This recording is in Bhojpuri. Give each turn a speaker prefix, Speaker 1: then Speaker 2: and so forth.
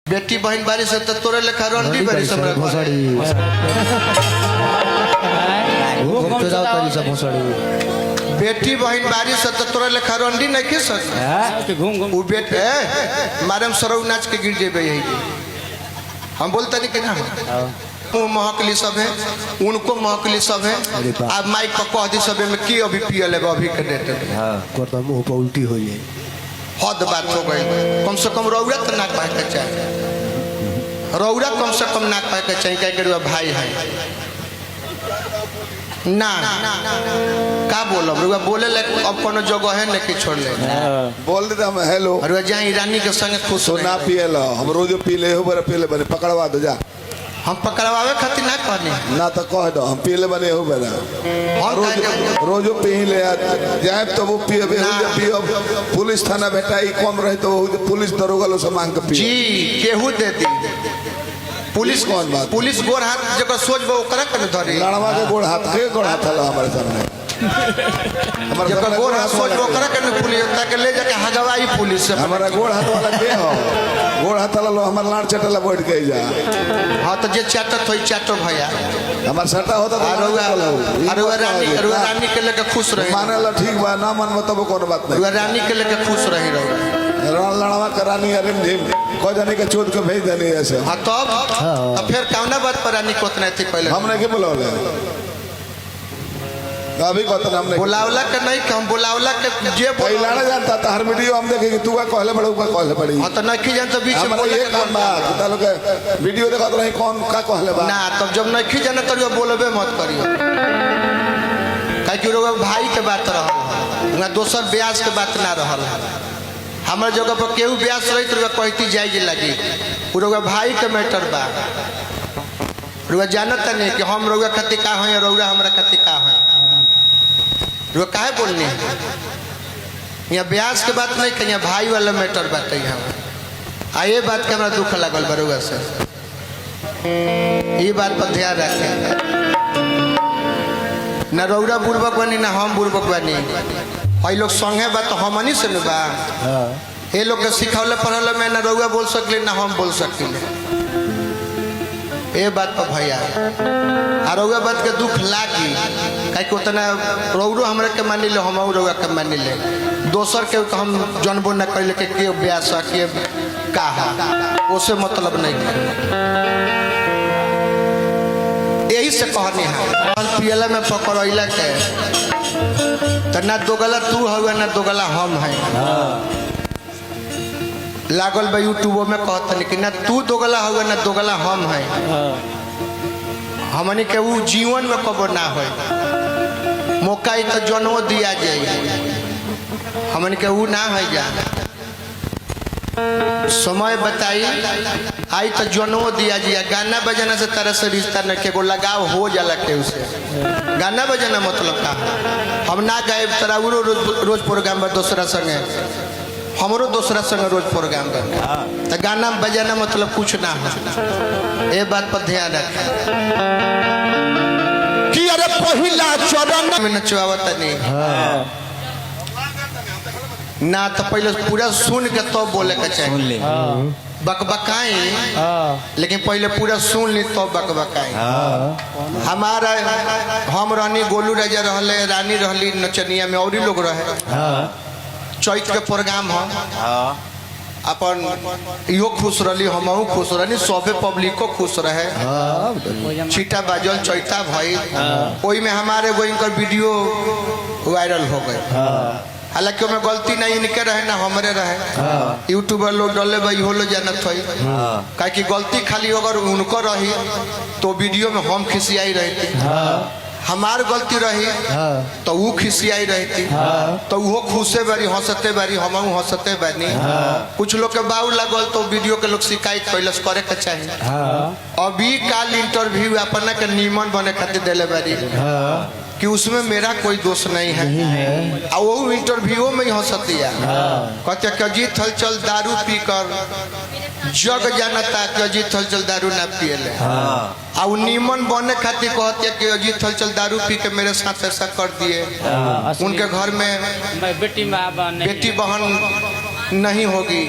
Speaker 1: बेटी बहन बारी से तो तोरे लेखा रंडी बारी से बेटी बहन बारी से तो तोरे लेखा रंडी नहीं के सक वो बेटे मारम सरौ नाच के गिर जेबे यही हम बोलते नहीं कि ना वो महकली सब है उनको महकली सब है अब माइक पर कह दी सब में की अभी पिए लेगा अभी के डेट
Speaker 2: करता मुंह पर उल्टी हो जाए
Speaker 1: हद बात हो गई कम से कम रौरा तो नाक पाए के चाहिए रौरा कम से कम नाक पाए के चाहिए क्या भाई है ना का बोलब रुआ बोले ले अब कोनो जगह है नहीं छोड़ ले
Speaker 3: बोल दे हम हेलो
Speaker 1: रुआ जाई रानी के संग खुश
Speaker 3: तो ना पिए लो हम रोज पी ले हो बरे पी ले बने पकड़वा दो जा
Speaker 1: हम पकड़वावे खातिर ना कहनी
Speaker 3: ना तो कह दो हम पी ले बने हो बरे रोज पी ले जाए तो वो पिए पियो पुलिस थाना बेटाई कम रहे तो पुलिस दरोगा लो से मांग के पी
Speaker 1: जी केहू दे दी पुलिस
Speaker 3: कौन बात
Speaker 1: पुलिस गोर हाथ जगह सोच बो करे कर धरी
Speaker 3: लड़वा के गोड़ हाथ हला हमारे सामने
Speaker 1: हमारे जगह गोर हाथ सोच बो करे कर पुलिस ताके ले जाके हगवाई पुलिस से
Speaker 3: हमारा गोड़ हाथ वाला के हो गोड़ हाथ वाला लो हमार लाड़ चटला बैठ के जा
Speaker 1: हां तो जे चाटत होई चाटो भैया
Speaker 3: हमार सटा होता तो
Speaker 1: अरुआ रानी के लेके खुश रही
Speaker 3: माने ला ठीक बा ना मन मतलब कोनो बात नहीं
Speaker 1: अरुआ रानी के लेके खुश रही रहो
Speaker 3: लड़वा करानी अरे को जाने के चोट के भेज देनी ऐसे
Speaker 1: हां तब फिर कौना बात पर रानी को उतना थी पहले
Speaker 3: हमने के बुलावले अभी कत हमने
Speaker 1: बुलावला के नहीं हम बुलावला के जे
Speaker 3: कोई लड़ा जानता था हर वीडियो हम देखे कि तू का कहले बड़ू का कहले बड़ी
Speaker 1: हां तो नहीं जानता बीच में
Speaker 3: ये काम बा ता लोग वीडियो देखत रही कौन का कहले बा
Speaker 1: ना तब जब नहीं जाना तो बोलबे मत करियो काहे कि लोग भाई के बात रहल ना दोसर ब्याज के बात ना रहल हमारे जगह पर केहू ब्यास रही तो कहती जाएगी लगी पूरा भाई के मैटर बा रुआ जानता नहीं कि हम रउआ खातिर का है रउआ हमरा खातिर का है रुआ काहे बोलनी है यहाँ ब्यास के बात नहीं कहीं भाई वाला मैटर बात है यहाँ ये बात के हमरा दुख लगल बरुआ से ये बात पर ध्यान रखें ना रउरा बुर्बक बनी ना हम बुर्बक बनी भाई लोग संगे बात तो हमनी से न बा ये लोग के सिखौले पढ़ल में ना रउआ बोल सकले ना हम बोल सकले ये बात पर भैया और रउआ बात के दुख लागी काहे कि उतना रउरो हमरा के मानी ले हम रउआ के मानी ले दोसर के हम जानबो ना कइले के ब्यास के का है ओसे मतलब नहीं यही से कहनी है पियला में पकड़ैला के तो ना दोगला तू हुआ ना दोगला हम है लागल बा यूट्यूब में कहता कि ना तू दोगला हुआ ना दोगला हम है हमने के वो जीवन में कबो ना हो मौका तो जन्मो दिया जाए हमने के वो ना है जा समय बताई आई तो जन्मो दिया जाए गाना बजाना से तरह से रिश्ता न के लगाव हो जाला के उसे गाना बजाना मतलब का हम ना गाए तरह रोज प्रोग्राम पर दूसरा संगे हमरो दूसरा संग रोज प्रोग्राम बन तो गाना बजाना मतलब कुछ ना हो ये बात पर ध्यान रखें कि अरे पहला चरण में नचवावत नहीं ना तो पहले पूरा सुन के तो बोले के चाहिए बकबकाई लेकिन पहले पूरा सुन ली तो बकबकाई हमारा हम रहनी गोलू राजा रहले रानी रहली नचनिया में और लोग रहे चैत के प्रोग्राम हो अपन इहो खुश रही हम खुश रही सबे पब्लिको खुश रहे छीटा बाजल चैता भाई ओई में हमारे गोइंकर वीडियो वायरल हो गए हालांकि में गलती नहीं इनके रहे ना हमारे रहे यूट्यूबर लोग डले भाई हो लो जानत हुई काहे कि गलती खाली अगर उनको रही तो वीडियो में हम खिसियाई रहती हमार गलती रही तो वो खिसियाई रहती तो वो खुशे बारी हंसते बारी हम हंसते बानी कुछ लोग के बाऊ लगल तो वीडियो के लोग शिकायत कैलस करे के चाहिए अभी काल इंटरव्यू अपना के नीमन बने खातिर दिले बारी कि उसमें मेरा कोई दोष नहीं है और वो इंटरव्यू में ही हंसतिया कहते कि अजीत हलचल दारू पी कर जग जानता कि अजीत हलचल दारू ना पिएले और नीमन बने खातिर कहते कि अजीत हलचल दारू पी के मेरे साथ ऐसा कर दिए उनके घर में बेटी बहन नहीं होगी।